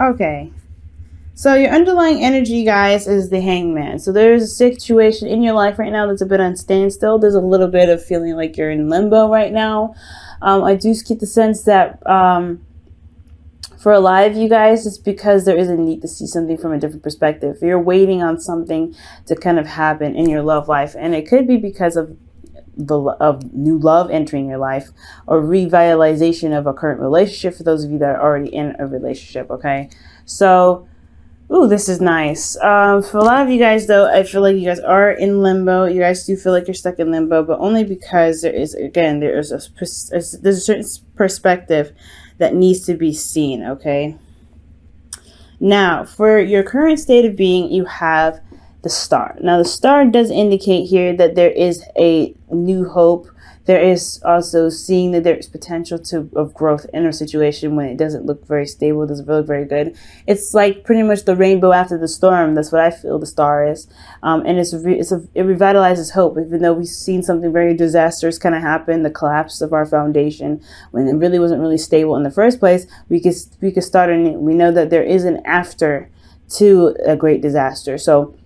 Okay. So your underlying energy, guys, is the Hangman. So there's a situation in your life right now that's a bit on standstill. There's a little bit of feeling like you're in limbo right now. I do get the sense that for a lot of you guys, it's because there is a need to see something from a different perspective. You're waiting on something to kind of happen in your love life, and it could be because of new love entering your life, or revitalization of a current relationship for those of you that are already in a relationship. Okay, so ooh, this is nice. For a lot of you guys, though, I feel like you guys are in limbo. You guys do feel like you're stuck in limbo, but only because there's a certain perspective that needs to be seen. Okay. Now, for your current state of being, you have the star. Now, the star does indicate here that there is a new hope. There is also seeing that there's potential of growth in a situation when it doesn't look very stable, doesn't look very good. It's like pretty much the rainbow after the storm. That's what I feel the star is. And it revitalizes hope, even though we've seen something very disastrous kind of happen, the collapse of our foundation, when it really wasn't really stable in the first place. We could start anew. We know that there is an after to a great disaster. So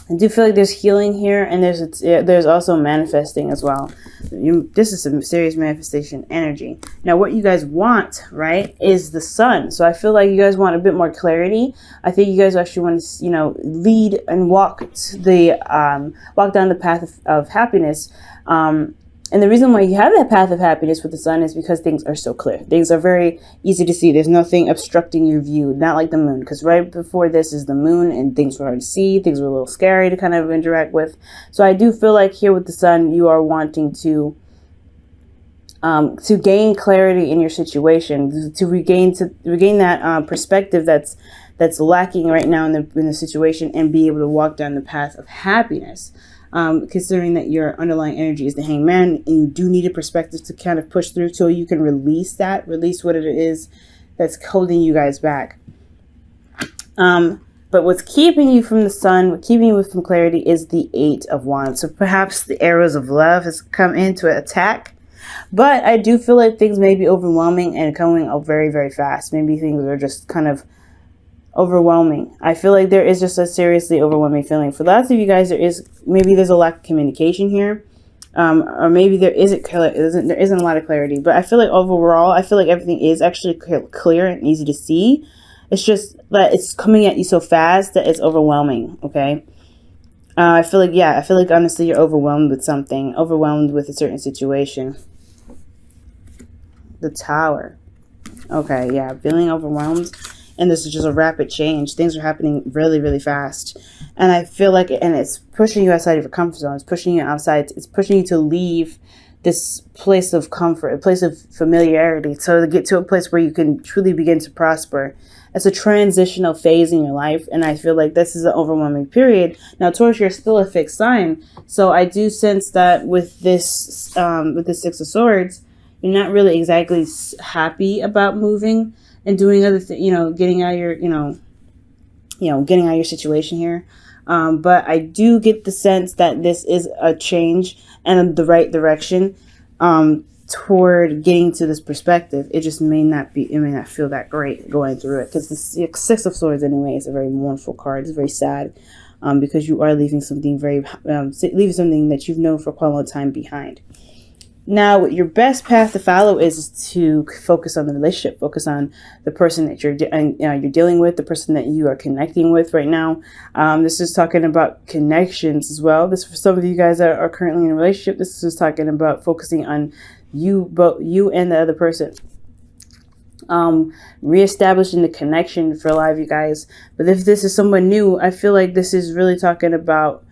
I do feel like there's healing here, and there's also manifesting as well. This is some serious manifestation energy. Now, what you guys want, right, is the sun. So I feel like you guys want a bit more clarity. I think you guys actually want to, lead and walk down the path of happiness. And the reason why you have that path of happiness with the sun is because things are so clear. Things are very easy to see. There's nothing obstructing your view, not like the moon. Because right before this is the moon, and things were hard to see. Things were a little scary to kind of interact with. So I do feel like here with the sun, you are wanting to gain clarity in your situation, to regain that perspective that's lacking right now in the situation, and be able to walk down the path of happiness. Considering that your underlying energy is the Hangman, and you do need a perspective to kind of push through so you can release what it is that's holding you guys back. But what's keeping you from the sun, what keeping you from clarity, is the Eight of Wands. So perhaps the arrows of love has come in to attack. But I do feel like things may be overwhelming and coming up very, very fast. Maybe things are just kind of overwhelming. I feel like there is just a seriously overwhelming feeling. For lots of you guys, there's a lack of communication here. Or maybe there isn't a lot of clarity. But I feel like overall, everything is actually clear and easy to see. It's just that it's coming at you so fast that it's overwhelming. Okay. I feel like honestly you're overwhelmed with something, overwhelmed with a certain situation. The Tower. Okay, yeah, feeling overwhelmed. And this is just a rapid change. Things are happening really, really fast. And I feel like it's pushing you outside of your comfort zone. It's pushing you outside. It's pushing you to leave this place of comfort, a place of familiarity, so to get to a place where you can truly begin to prosper. It's a transitional phase in your life. And I feel like this is an overwhelming period. Now, Taurus, you're still a fixed sign. So I do sense that with this Six of Swords, you're not really exactly happy about moving and doing other things, getting out of your, getting out of your situation here. But I do get the sense that this is a change and the right direction toward getting to this perspective. It may not feel that great going through it, because the Six of Swords anyway is a very mournful card. It's very sad because you are leaving something that you've known for quite a long time behind. Now, your best path to follow is to focus on the relationship, focus on the person that you're dealing with, the person that you are connecting with right now. This is talking about connections as well. This, for some of you guys that are currently in a relationship, this is talking about focusing on both you and the other person. Reestablishing the connection for a lot of you guys. But if this is someone new, I feel like this is really talking about,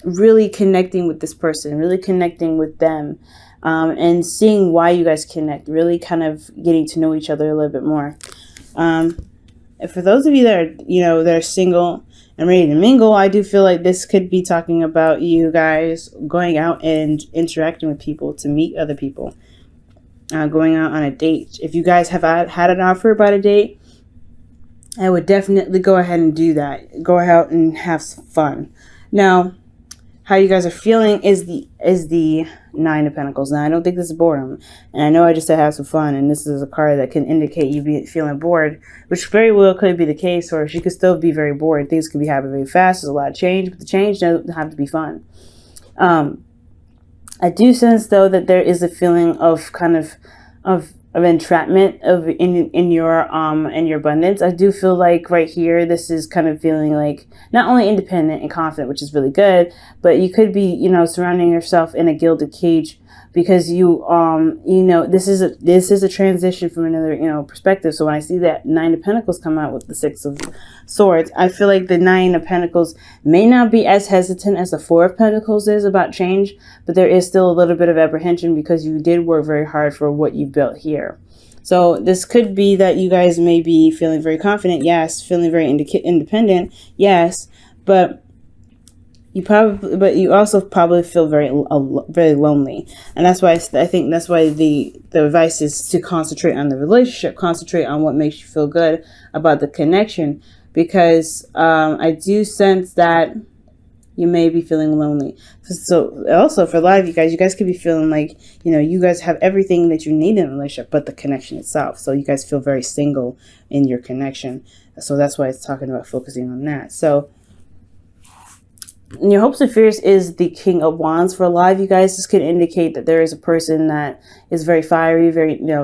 really connecting with this person, really connecting with them, and seeing why you guys connect, really kind of getting to know each other a little bit more. And for those of you that are, that are single and ready to mingle, I do feel like this could be talking about you guys going out and interacting with people to meet other people, going out on a date. If you guys have had an offer about a date, I would definitely go ahead and do that. Go out and have some fun. Now, how you guys are feeling is the Nine of Pentacles. Now, I don't think this is boredom. And I know I just said have some fun. And this is a card that can indicate you be feeling bored, which very well could be the case. Or she could still be very bored. Things could be happening very fast. There's a lot of change. But the change doesn't have to be fun. I do sense, though, that there is a feeling of kind of entrapment in your abundance. I do feel like right here, this is kind of feeling like not only independent and confident, which is really good, but you could be, surrounding yourself in a gilded cage because this is a transition from another, perspective. So when I see that Nine of Pentacles come out with the Six of Swords, I feel like the Nine of Pentacles may not be as hesitant as the Four of Pentacles is about change, but there is still a little bit of apprehension because you did work very hard for what you built here. So this could be that you guys may be feeling very confident, yes, feeling very independent, yes, but you also probably feel very lonely, and that's why I think that's why the advice is to concentrate on the relationship, concentrate on what makes you feel good about the connection, because I do sense that you may be feeling lonely. So also for a lot of you guys could be feeling like you guys have everything that you need in a relationship, but the connection itself. So you guys feel very single in your connection. So that's why it's talking about focusing on that. So. And your hopes and fears is the King of Wands. For a lot of you guys, this could indicate that there is a person that is very fiery,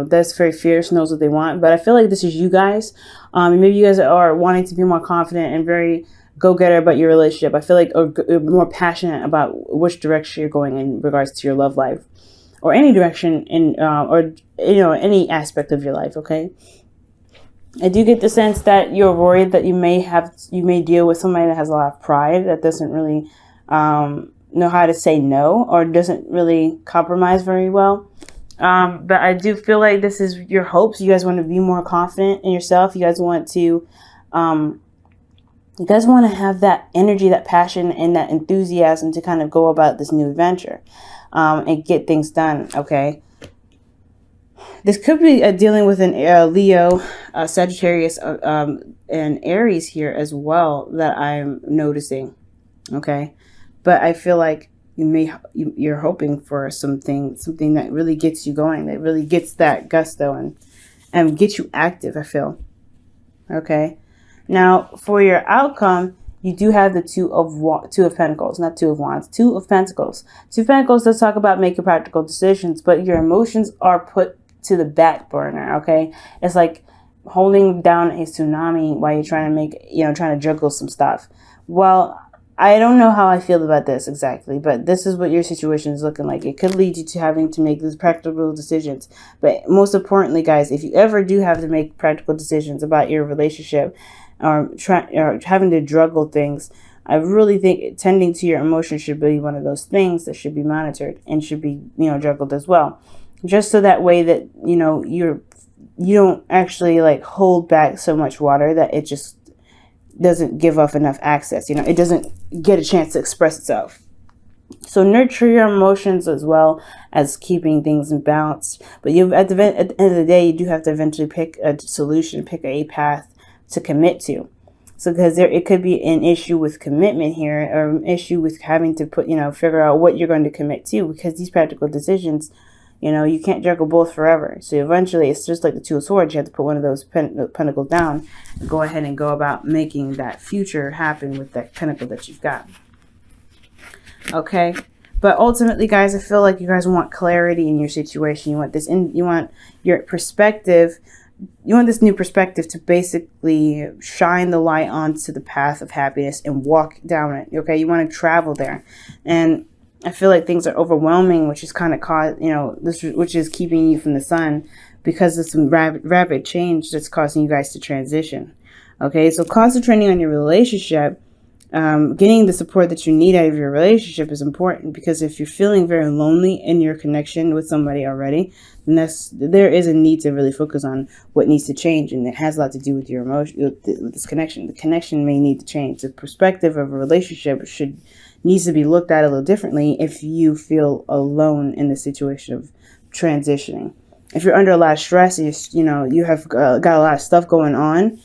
that's very fierce, knows what they want. But I feel like this is you guys. Maybe you guys are wanting to be more confident and very go-getter about your relationship. I feel like or more passionate about which direction you're going in regards to your love life, or any direction in, or any aspect of your life. Okay. I do get the sense that you're worried that you may deal with somebody that has a lot of pride, that doesn't really know how to say no, or doesn't really compromise very well. But I do feel like this is your hopes. You guys want to be more confident in yourself. You guys want to have that energy, that passion, and that enthusiasm to kind of go about this new adventure and get things done. Okay. This could be dealing with an Leo, Sagittarius, and Aries here as well that I'm noticing. Okay. But I feel like you're hoping for something that really gets you going, that really gets that gusto and gets you active, I feel. Okay. Now, for your outcome, you do have the Two of Pentacles, not Two of Wands, Two of Pentacles. Two of Pentacles does talk about making practical decisions, but your emotions are put to the back burner. Okay. It's like holding down a tsunami while you're trying to juggle some stuff. Well, I don't know how I feel about this exactly, but this is what your situation is looking like. It could lead you to having to make these practical decisions. But most importantly, guys, if you ever do have to make practical decisions about your relationship or having to juggle things, I really think tending to your emotions should be one of those things that should be monitored and should be, juggled as well. Just so that way that, you don't actually like hold back so much water that it just doesn't give off enough access. It doesn't get a chance to express itself. So nurture your emotions as well as keeping things in balance. But at the end of the day, you do have to eventually pick a solution, pick a path to commit to. So because it could be an issue with commitment here, or an issue with having to figure out what you're going to commit to, because these practical decisions, you can't juggle both forever. So eventually it's just like the Two of Swords. You have to put one of those pentacles down and go ahead and go about making that future happen with that pentacle that you've got. Okay. But ultimately, guys, I feel like you guys want clarity in your situation. You want your perspective. You want this new perspective to basically shine the light onto the path of happiness and walk down it. Okay. You want to travel there. And I feel like things are overwhelming, which is kind of which is keeping you from the sun because of some rapid change that's causing you guys to transition. Okay, so concentrating on your relationship, getting the support that you need out of your relationship is important, because if you're feeling very lonely in your connection with somebody already, then there is a need to really focus on what needs to change, and it has a lot to do with your emotion, with this connection. The connection may need to change. The perspective of a relationship needs to be looked at a little differently if you feel alone in the situation of transitioning. If you're under a lot of stress, you have got a lot of stuff going on,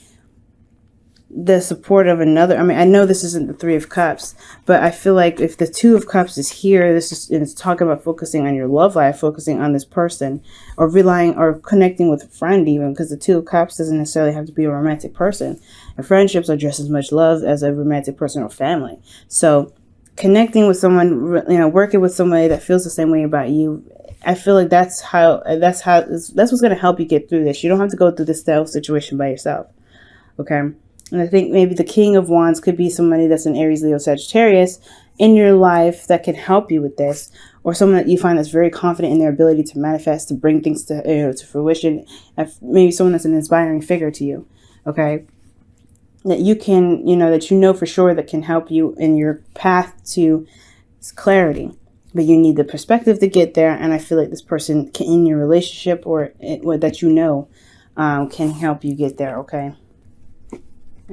the support of another. I mean, I know this isn't the Three of Cups, but I feel like if the Two of Cups is here, this is, it's talking about focusing on your love life, focusing on this person, or relying or connecting with a friend even, because the Two of Cups doesn't necessarily have to be a romantic person. And friendships are just as much love as a romantic person or family. So connecting with someone, you know, working with somebody that feels the same way about you, I feel like that's what's going to help you get through this. You don't have to go through this situation by yourself. Okay. And I think maybe the King of Wands could be somebody that's an Aries, Leo, Sagittarius in your life that can help you with this, or someone that you find that's very confident in their ability to manifest, to bring things to, you know, to fruition. Maybe someone that's an inspiring figure to you. Okay. That you can, you know, that you know for sure that can help you in your path to clarity. But you need the perspective to get there. And I feel like this person can, in your relationship or that you know, can help you get there. Okay.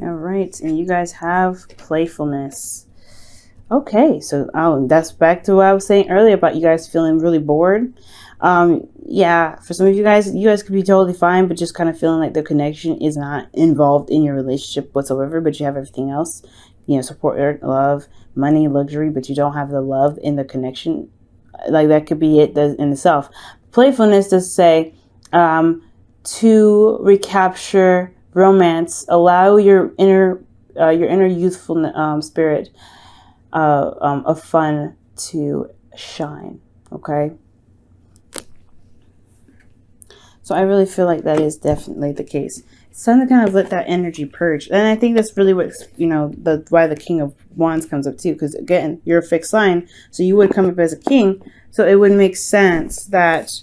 All right, and you guys have playfulness. Okay, so that's back to what I was saying earlier about you guys feeling really bored. Yeah, for some of you guys could be totally fine, but just kind of feeling like the connection is not involved in your relationship whatsoever, but you have everything else, you know, support, love, money, luxury, but you don't have the love in the connection. Like that could be it in itself. Playfulness does say to recapture romance, allow your inner youthful spirit of fun to shine. Okay, so I really feel like that is definitely the case. It's time to kind of let that energy purge, and I think that's really what, you know, why the King of Wands comes up too, because again, you're a fixed sign, so you would come up as a king, so it would make sense that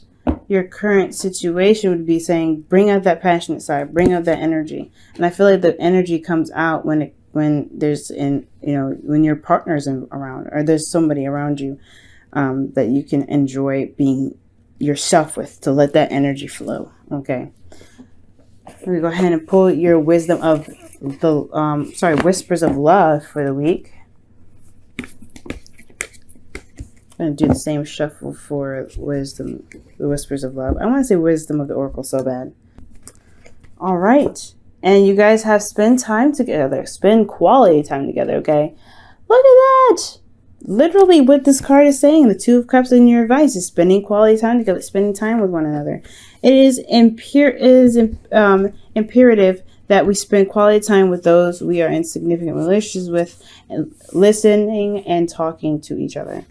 your current situation would be saying, bring out that passionate side, bring out that energy. And I feel like the energy comes out when there's when your partner's around, or there's somebody around you that you can enjoy being yourself with, to let that energy flow. Okay. Let me go ahead and pull your wisdom of the whispers of love for the week. I'm going to do the same shuffle for wisdom, the whispers of love. I want to say wisdom of the oracle so bad. All right. And you guys have spend time together. Spend quality time together, okay? Look at that. Literally what this card is saying, the Two of Cups in your advice is spending quality time together, spending time with one another. It is imperative that we spend quality time with those we are in significant relationships with, and listening and talking to each other.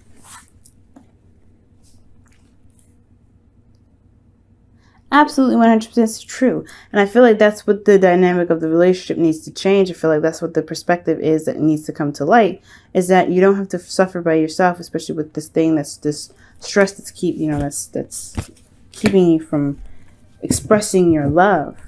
Absolutely 100% true. And I feel like that's what the dynamic of the relationship needs to change. I feel like that's what the perspective is that needs to come to light, is that you don't have to suffer by yourself, especially with this thing that's this stress that's that's keeping you from expressing your love.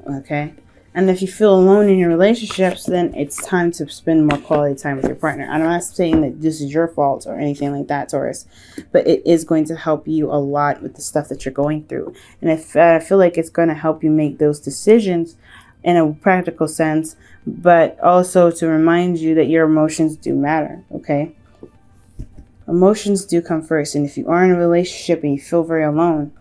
Okay. And if you feel alone in your relationships, then it's time to spend more quality time with your partner. I'm not saying that this is your fault or anything like that, Taurus, but it is going to help you a lot with the stuff that you're going through. And I feel like it's going to help you make those decisions in a practical sense, but also to remind you that your emotions do matter, okay? Emotions do come first. And if you are in a relationship and you feel very alone,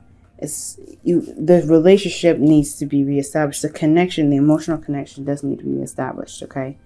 the relationship needs to be reestablished. The connection, the emotional connection does need to be reestablished, okay?